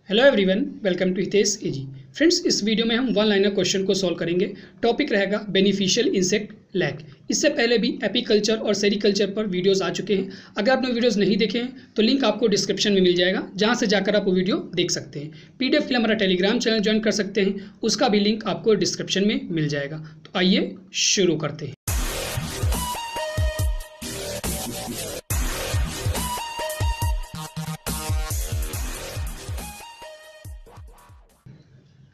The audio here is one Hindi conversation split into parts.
Hello everyone, welcome to Hitesh A G. Friends, इस वीडियो में हम वन लाइनर क्वेश्चन को सॉल्व करेंगे। टॉपिक रहेगा बेनिफिशियल इंसेक्ट लैक। इससे पहले भी एपीकल्चर और सेरिकल्चर पर वीडियोस आ चुके हैं। अगर आपने वीडियोस नहीं देखे हैं तो लिंक आपको डिस्क्रिप्शन में मिल जाएगा, जहां से जाकर आप वो वीडियो देख सकते हैं। पीडीएफ के लिए हमारा टेलीग्राम चैनल ज्वाइन कर सकते हैं, उसका भी लिंक आपको डिस्क्रिप्शन में मिल जाएगा। तो आइए शुरू करते हैं।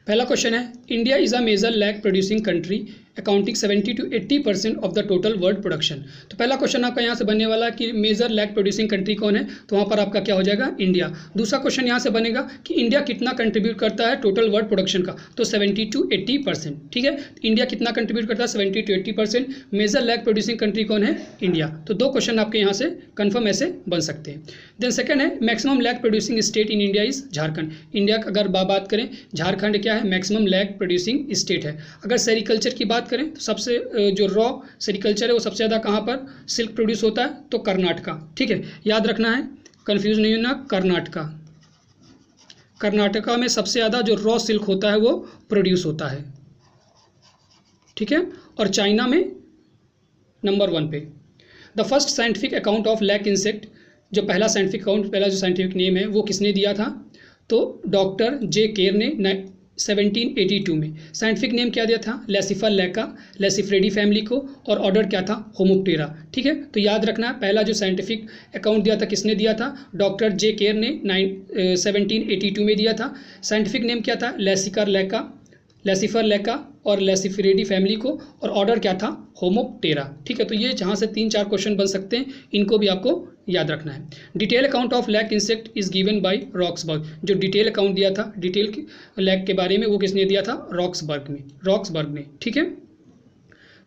पहला क्वेश्चन है, India is a major lac producing country accounting 70 to 80% of the total world production. तो पहला क्वेश्चन आपका यहाँ से बनने वाला है कि मेजर लैक प्रोड्यूसिंग कंट्री कौन है, तो वहाँ पर आपका क्या हो जाएगा, इंडिया। दूसरा क्वेश्चन यहाँ से बनेगा कि इंडिया कितना कंट्रीब्यूट करता है टोटल वर्ल्ड प्रोडक्शन का, तो 70 to 80%। ठीक है, इंडिया कितना कंट्रीब्यूट करता है, 70 to 80%। Major lac producing country कौन है, इंडिया। तो दो क्वेश्चन आपके यहाँ से कन्फर्म ऐसे बन सकते हैं। देन सेकंड है, maximum lac producing state in India is Jharkhand. India का अगर बात करें, झारखंड क्या है, मैक्सिमम लैक प्रोड्यूसिंग स्टेट है। अगर सेरिकल्चर की बात करें तो सबसे जो रॉ सेरिकल्चर है वो सबसे ज़्यादा कहाँ पर सिल्क प्रोड्यूस होता है, तो कर्नाटका। ठीक है, याद रखना है, कंफ्यूज नहीं होना। कर्नाटका में सबसे ज़्यादा जो रॉ सिल्क होता है वो प्रोड्यूस होता है। ठीक है, और चाइना में नंबर 1 पे। The first scientific account of lac insect, जो पहला साइंटिफिक अकाउंट, पहला जो साइंटिफिक नेम है वो किसने दिया था, तो डॉक्टर जे केर ने 1782 में। साइंटिफिक नेम क्या दिया था, लैसिफर लैका, लैसिफ्रेडी फैमिली को, और ऑर्डर क्या था, होमोप्टेरा। ठीक है, तो याद रखना है, पहला जो साइंटिफिक अकाउंट दिया था किसने दिया था, डॉक्टर जे केर ने 1782 में दिया था। साइंटिफिक नेम क्या था, लैसिफर लैका और लैसिफ्रेडी फैमिली को, और ऑर्डर क्या था, होमोप्टेरा। ठीक है, तो ये जहाँ से 3-4 क्वेश्चन बन सकते हैं, इनको भी आपको याद रखना है। Detail account of lac insect is given by Roxburgh. जो डिटेल अकाउंट दिया था डिटेल लैक के बारे में, वो किसने दिया था, रॉक्सबर्ग ने। ठीक है,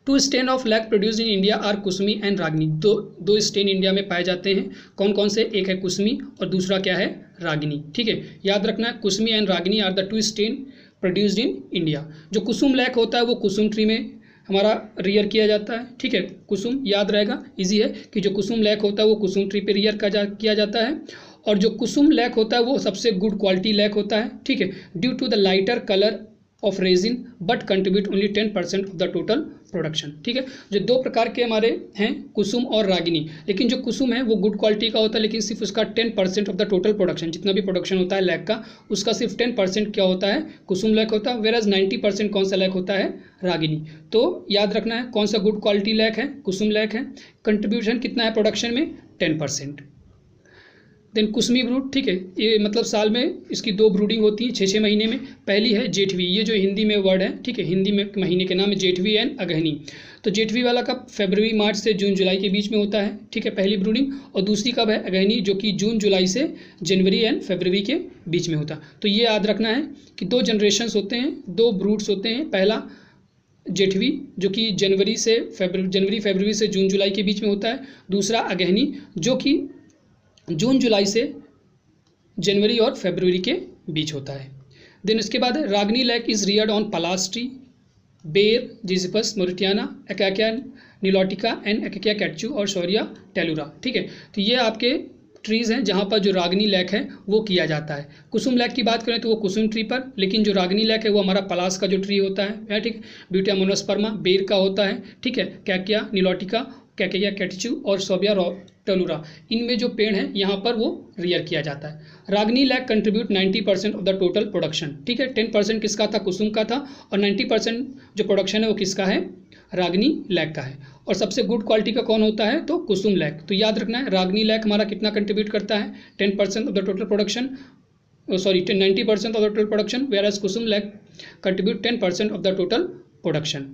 2 strain of lac produce in India are Kusmi and Rangini. दो स्टेन इंडिया में पाए जाते हैं, कौन कौन से, एक है कुसमी और दूसरा क्या है, रागिनी। ठीक है, याद रखना है, kusmi and rangeeni are the 2 strain produced in India. जो कुसुम लैक होता है वो कुसुम ट्री में हमारा रियर किया जाता है। ठीक है, कुसुम याद रहेगा, इजी है कि जो कुसुम लैक होता है वो कुसुम ट्री पे रियर किया जाता है। और जो कुसुम लैक होता है वो सबसे गुड क्वालिटी लैक होता है। ठीक है, due to the lighter colour of resin but contribute only 10% of the total production. ठीक है, जो दो प्रकार के हमारे हैं, कुसुम और रागिनी, लेकिन जो कुसुम है वो गुड क्वालिटी का होता है, लेकिन सिर्फ उसका 10% ऑफ द टोटल प्रोडक्शन, जितना भी प्रोडक्शन होता है लैक का, उसका सिर्फ 10% क्या होता है, कुसुम लैक होता है। वेराज 90% कौन सा लैक होता है, रागिनी। तो याद रखना है, कौन सा गुड क्वालिटी लैक है, कुसुम लैक है। कंट्रीब्यूशन कितना है प्रोडक्शन में, 10%। देन कुसमी ब्रूड, ठीक है, ये मतलब साल में इसकी 2 ब्रूडिंग होती है 6-6 महीने में। पहली है जेठवी, ये जो हिंदी में वर्ड है, ठीक है, हिंदी में महीने के नाम है जेठवी एंड अगहनी। तो जेठवी वाला कब, फरवरी मार्च से जून जुलाई के बीच में होता है। ठीक है, पहली ब्रूडिंग। और दूसरी कब है, अगहनी, जो कि जून जुलाई से जनवरी एंड फरवरी के बीच में होता है। तो ये याद रखना है कि 2 जनरेशन्स होते हैं, 2 ब्रूड्स होते हैं। पहला जेठवी जो कि जनवरी फरवरी से जून जुलाई के बीच में होता है। दूसरा अगहनी जो कि जून जुलाई से जनवरी और फरवरी के बीच होता है। देन उसके बाद rangeeni lac is reared on palas tree, ber, Zizyphus mauritiana, Acacia nilotica and Acacia catechu और शौरिया टेलुरा। ठीक है, तो ये आपके ट्रीज़ हैं जहाँ पर जो रागनी लैक है वो किया जाता है। कुसुम लैक की बात करें तो वो कुसुम ट्री पर, लेकिन जो रागनी लैक है वो हमारा पलास का जो ट्री होता है। ठीक है, ब्यूटिया मोनोस्पर्मा बेर का होता है। ठीक है, कैकिया निलोटिका, कैकिया कैटचू और शौरिया टेलुरा, इनमें जो पेड़ हैं यहाँ पर वो रियर किया जाता है। Rangeeni lac contribute 90% of the total production. ठीक है, 10% किसका था, कुसुम का था, और 90% जो प्रोडक्शन है वो किसका है, रागनी लैक का है। और सबसे गुड क्वालिटी का कौन होता है, तो कुसुम लैक। तो याद रखना है, रागनी लैक हमारा कितना कंट्रीब्यूट करता है, 10% of the total production, 90% of the total production, whereas kusum lac contribute 10% of the total production.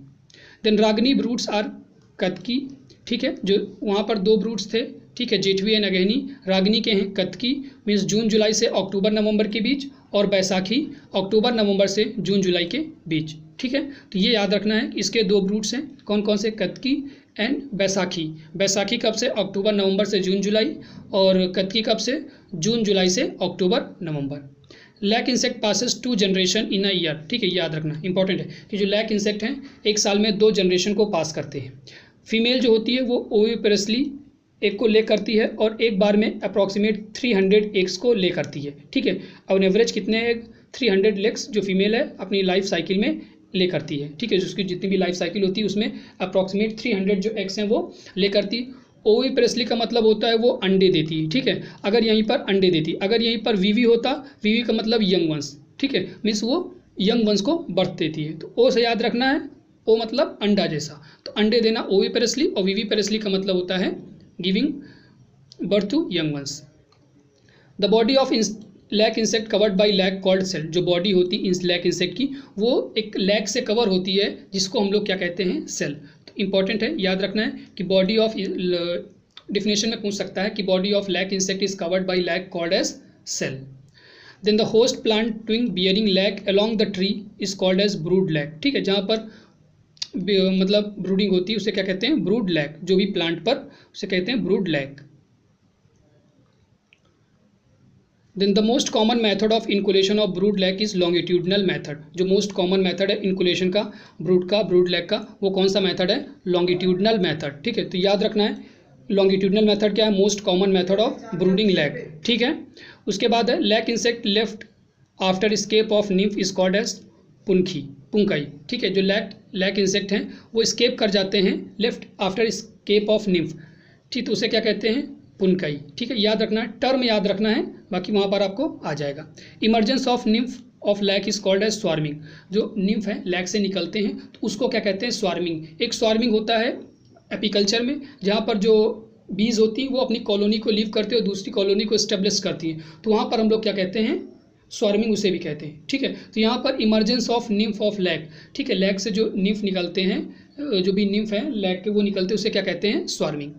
Then rangeeni broods are katki. ठीक है, जो वहाँ पर 2 ब्रूड्स थे, ठीक है, जेठवी एंड अगहनी। रागनी के हैं कतकी, मीन्स जून जुलाई से अक्टूबर नवंबर के बीच, और बैसाखी अक्टूबर नवंबर से जून जुलाई के बीच। ठीक है, तो ये याद रखना है, इसके 2 ब्रूड्स हैं, कौन कौन से, कतकी एंड बैसाखी। बैसाखी कब से, अक्टूबर नवंबर से जून जुलाई, और कतकी कब से, जून जुलाई से अक्टूबर नवंबर। Lac insect passes 2 generation in a year. ठीक है, याद रखना इंपॉर्टेंट है कि जो लैक इंसेक्ट हैं एक साल में 2 जनरेशन को पास करते हैं। फीमेल जो होती है वो ओविपेरसली एक को ले करती है और एक बार में अप्रॉक्सीमेट 300 एग्स को ले करती है, ठीक है। ऑन एवरेज कितने एग? 300 एग्स जो फीमेल है अपनी लाइफ साइकिल में ले करती है, ठीक है। उसकी जितनी भी लाइफ साइकिल होती है उसमें अप्रॉक्सीमेट 300 जो एग्स हैं वो ले करती। ओविपेरेसली का मतलब होता है वो अंडे देती है, ठीक है। अगर यहीं पर अंडे देती, अगर यहीं पर वीवी होता, वीवी का मतलब यंग वंस, ठीक है, मीन्स वो यंग वंस को बर्थ देती है। तो ओ से याद रखना है, ओ मतलब अंडा जैसा, तो अंडे देना ओविपेरेसली, और वीवीपेरेसली का मतलब होता है giving birth to young ones. The body of lac insect covered by lac called cell, जो बॉडी होती है लैक इंसेक्ट की वो एक लैक से कवर होती है जिसको हम लोग क्या कहते हैं? सेल। तो इंपॉर्टेंट है, याद रखना है कि बॉडी ऑफ डिफिनेशन में पूछ सकता है कि body of lac insect is covered by lac called as cell. Then the host plant twig bearing lac along the tree is called as brood lac, ठीक है। जहाँ पर मतलब ब्रूडिंग होती है उसे क्या कहते हैं? Brood lac. जो भी प्लांट पर उसे कहते हैं brood lac. Then the most common method of inoculation of brood lac is longitudinal method. जो मोस्ट कॉमन मेथड है इनकुलेशन का ब्रूड लैक का, वो कौन सा मेथड है? लॉन्गिट्यूडनल मेथड, ठीक है। तो याद रखना है लॉन्गिट्यूडनल मेथड क्या है? Most common method of brooding lac, ठीक है। उसके बाद है lac insect left after escape of nymph is called as phunki, ठीक है। जो लैक इंसेक्ट हैं वो स्केप कर जाते हैं left after escape of nymph, ठीक, तो उसे क्या कहते हैं? पुनकाई, ठीक है। याद रखना है, टर्म याद रखना है, बाकी वहाँ पर आपको आ जाएगा। Emergence of nymph of lac is called as swarming. जो निम्फ है लैक से निकलते हैं तो उसको क्या कहते हैं? स्वार्मिंग। एक स्वार्मिंग होता है एपीकल्चर में जहाँ पर जो बीज होती है वो अपनी कॉलोनी को लीव करते हैं और दूसरी कॉलोनी को एस्टेब्लिश करती है, तो वहाँ पर हम लोग क्या कहते हैं? स्वार्मिंग उसे भी कहते हैं, ठीक है। तो यहाँ पर emergence of nymph of lac, ठीक है, लैक से जो निम्फ निकलते हैं, जो भी निम्फ हैं लैक के वो निकलते हैं, उसे क्या कहते हैं? Swarming.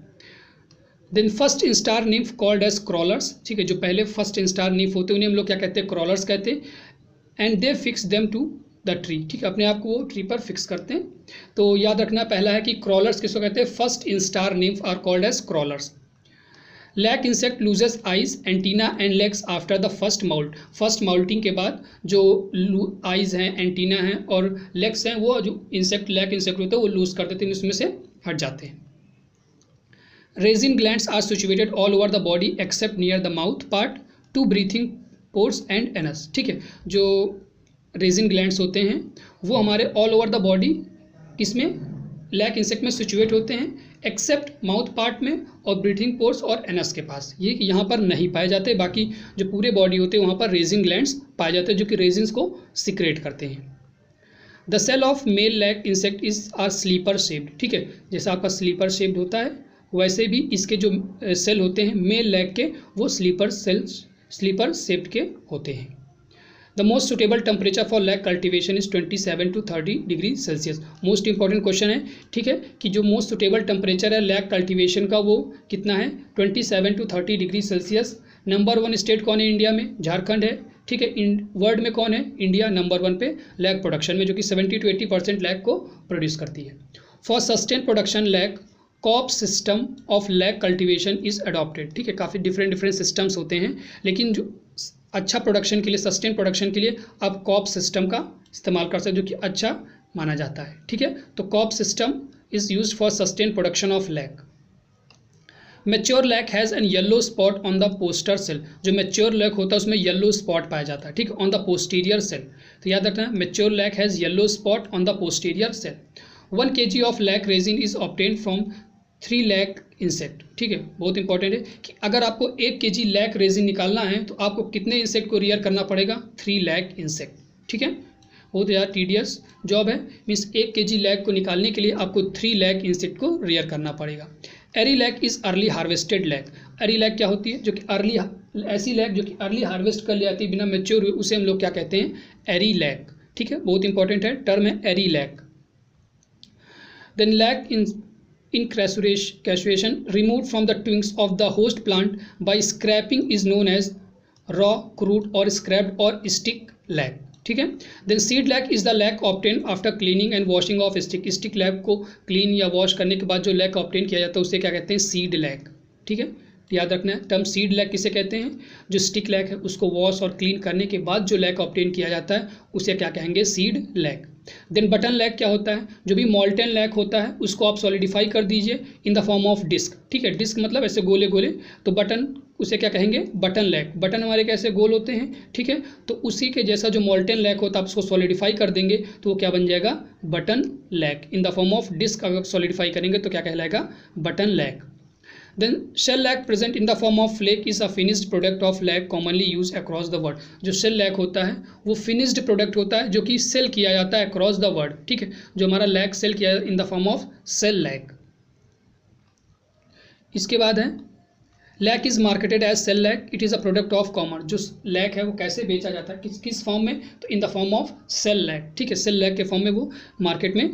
Then first instar nymph called as crawlers, ठीक है। जो पहले फर्स्ट इंस्टार निम्फ होते हैं उन्हें हम लोग क्या कहते हैं? क्रॉलर्स कहते हैं। And they fix them to the tree, ठीक है, अपने आप को वो ट्री पर फिक्स करते हैं। तो याद रखना पहला है कि क्रॉलर्स किसको कहते हैं? First instar nymph are called as crawlers. Lac insect loses eyes antenna and legs after the first moult. First moulting के बाद जो आइज हैं, एंटीना हैं और लेग्स हैं, वो जो इंसेक्ट लैक इंसेक्ट होते हैं वो लूज कर देते हैं, उसमें से हट जाते हैं। Resin glands are situated all over the body except near the mouth part to breathing pores and anus, ठीक है। जो रेजिन ग्लैंड्स होते हैं वो हमारे ऑल ओवर द बॉडी किसमें? लैक इंसेक्ट में सिचुएट होते हैं एक्सेप्ट माउथ पार्ट में और ब्रीथिंग पोर्स और एनस के पास, ये यहाँ पर नहीं पाए जाते। बाकी जो पूरे बॉडी होते हैं वहाँ पर रेजिन ग्लैंड्स पाए जाते हैं जो कि रेजिन्स को सिक्रेट करते हैं। The cell of male lac insect is are slipper shaped, ठीक है। जैसा आपका स्लीपर शेप्ड होता है वैसे भी इसके जो सेल होते हैं मेल लैक के वो स्लीपर शेप्ड के होते हैं। The most suitable temperature for lac cultivation is 27 to 30 degree Celsius. Most important question है, ठीक है, कि जो मोस्ट सुटेबल टेम्परेचर है लैक कल्टिवेशन का वो कितना है? 27 to 30 degree Celsius. Number 1 state कौन है इंडिया में? झारखंड है, ठीक है। वर्ल्ड में कौन है? इंडिया नंबर 1 पे लैक प्रोडक्शन में, जो कि 70 to 80% लैक को प्रोड्यूस करती है। For sustain production lac coupe system of lac cultivation is adopted, ठीक है। काफ़ी डिफरेंट सिस्टम्स होते हैं, लेकिन जो अच्छा प्रोडक्शन के लिए, सस्टेन प्रोडक्शन के लिए आप कॉप सिस्टम का इस्तेमाल कर सकते हैं जो कि अच्छा माना जाता है, ठीक है। तो coupe system is used for sustain production of lac. Mature lac has an yellow spot on the poster cell. जो मैच्योर लैक होता है उसमें येलो स्पॉट पाया जाता है, ठीक है, ऑन द पोस्टीरियर सेल। तो याद रखना है mature lac has yellow spot on the posterior cell. 1 kg of lac resin is obtained from 3 lakh insect, ठीक है। बहुत इंपॉर्टेंट है कि अगर आपको 1 kg लैक रेजिन निकालना है तो आपको कितने इंसेक्ट को रियर करना पड़ेगा? 3 लाख इंसेक्ट, ठीक है। बहुत ज़्यादा टीडियस जॉब है, मीन्स 1 kg लैक को निकालने के लिए आपको 3 लाख इंसेक्ट को रियर करना पड़ेगा। Ari lac is early harvested lac. Ari lac क्या होती है? जो कि अर्ली, ऐसी लैक जो कि अर्ली हार्वेस्ट कर ली जाती है बिना मेच्योर हुए, उसे हम लोग क्या कहते हैं? एरी लैक, ठीक है। बहुत इंपॉर्टेंट है, टर्म है ari lac. Then lac in casuation removed from the twigs of the host plant by scraping is known as raw, crude or scraped or stick lac, ठीक है। Then seed lac is the lac obtain after cleaning and washing of stick. Stick lac को क्लीन या वॉश करने के बाद जो लैक ऑब्टेन किया जाता है उसे क्या कहते हैं? सीड लैक, ठीक है। याद रखना है टर्म सीड लैक किसे कहते हैं? जो स्टिक लैक है उसको वॉश और क्लीन करने के बाद जो लैक ऑब्टेन किया जाता है उसे क्या कहेंगे? Seed lac. Then button lac क्या होता है, जो भी मॉल्टेन लैक होता है उसको आप सॉलिडिफाई कर दीजिए in the form of disc, ठीक है, डिस्क मतलब ऐसे गोले गोले, तो बटन उसे क्या कहेंगे, बटन लैक। बटन हमारे कैसे गोल होते हैं, ठीक है, तो उसी के जैसा जो मॉल्टेन लैक होता है आप उसको सॉलिडिफाई कर देंगे तो वो क्या बन जाएगा, button lac. In the form of disc अगर सॉलिडिफाई करेंगे तो क्या कहलाएगा, button lac. Then shell lac present in the form of flake is a finished product of lac commonly used across the world। जो shell lac होता है वो finished product होता है जो कि सेल किया जाता है across the world, ठीक है, जो हमारा lac सेल किया in the form of shell lac। इसके बाद है lac is marketed as shell lac, it is a product of commerce. जो लैक है वो कैसे बेचा जाता है, किस किस फॉर्म में, तो in the form of shell lac, ठीक है, सेल लैक के फॉर्म में वो मार्केट में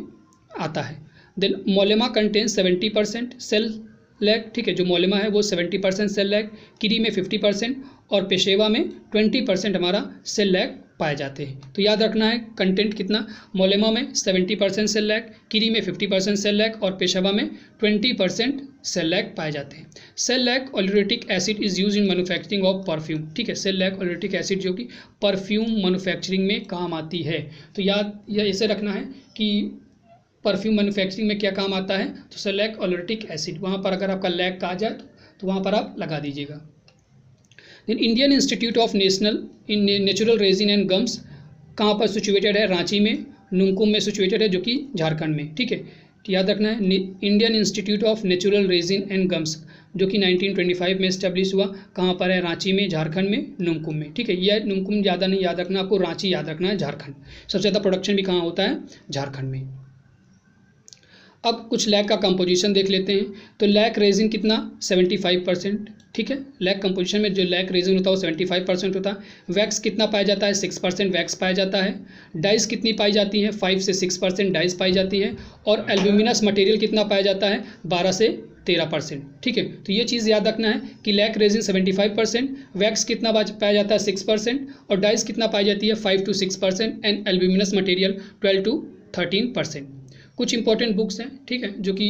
आता है। देन मोलेमा कंटेन 70% सेल लैक, ठीक है, जो मोलेमा है वो 70% सेल लैक, किरी में 50% और पेशेवा में 20% हमारा सेल लैक पाए जाते हैं। तो याद रखना है कंटेंट कितना, मोलेमा में 70% सेल लैक, किरी में 50% सेल लैक और पेशेवा में 20% सेल लैक पाए जाते हैं। Shellac aleuritic acid is use in manufacturing of perfume, ठीक है, सेल लैक ओलेरेटिक एसिड जो कि परफ्यूम मैन्युफैक्चरिंग में काम आती है। तो याद यह ऐसे रखना है कि परफ्यूम मैन्युफैक्चरिंग में क्या काम आता है, तो सेल लैक ओलेरेटिक एसिड, वहाँ पर अगर आपका लैक कहा जाए तो वहाँ पर आप लगा दीजिएगा। Then Indian Institute of Natural Resin and Gums कहाँ पर सिचुएटेड है, रांची में, नुमकुम में सिचुएटेड है जो कि झारखंड में, ठीक है, याद रखना है Indian Institute of Natural Resin and gums जो कि 1925 में इस्टेब्लिश हुआ, कहाँ पर है, रांची में, झारखंड में, नुमकुम में, ठीक है, यह नुमकुम ज़्यादा नहीं याद रखना आपको, रांची याद रखना है, झारखंड। सबसे ज़्यादा प्रोडक्शन भी कहाँ होता है, झारखंड में। अब कुछ लैक का कंपोजिशन देख लेते हैं। तो लैक रेजिन कितना, 75%, ठीक है, लैक कंपोजिशन में जो लैक रेजिन होता है वो 75% होता है। वैक्स कितना पाया जाता है, 6% वैक्स पाया जाता है। डाइस कितनी पाई जाती है, 5 से 6% डाइस पाई जाती है। और एल्यूमिनस मटेरियल कितना पाया जाता है, 12 से 13%, ठीक है। तो ये चीज़ याद रखना है कि लैक रेजिन 75%, वैक्स कितना पाया जाता है 6% और डाइस कितना पाई जाती है 5 to 6% एंड एल्यूमिनस मटेरियल 12 to 13%। कुछ इंपॉर्टेंट बुक्स हैं, ठीक है, जो कि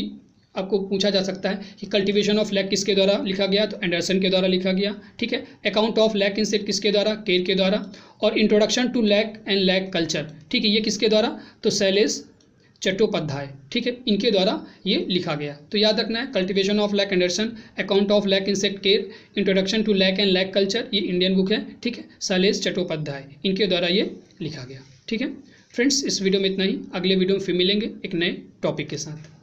आपको पूछा जा सकता है कि कल्टीवेशन ऑफ लैक किसके द्वारा लिखा गया, तो एंडरसन के द्वारा लिखा गया, ठीक है। अकाउंट ऑफ लैक इंसेक्ट किसके द्वारा, केर के द्वारा। और introduction to lac and lac culture, ठीक है, ये किसके द्वारा, तो शैलेश चट्टोपाध्याय, ठीक है, इनके द्वारा ये लिखा गया। तो याद रखना है cultivation of lac Anderson, account of lac insect Kerr, introduction to lac and lac culture, ये इंडियन बुक है, ठीक है, शैलेश चट्टोपाध्याय, इनके द्वारा ये लिखा गया, ठीक है। फ्रेंड्स, इस वीडियो में इतना ही, अगले वीडियो में फिर मिलेंगे एक नए टॉपिक के साथ।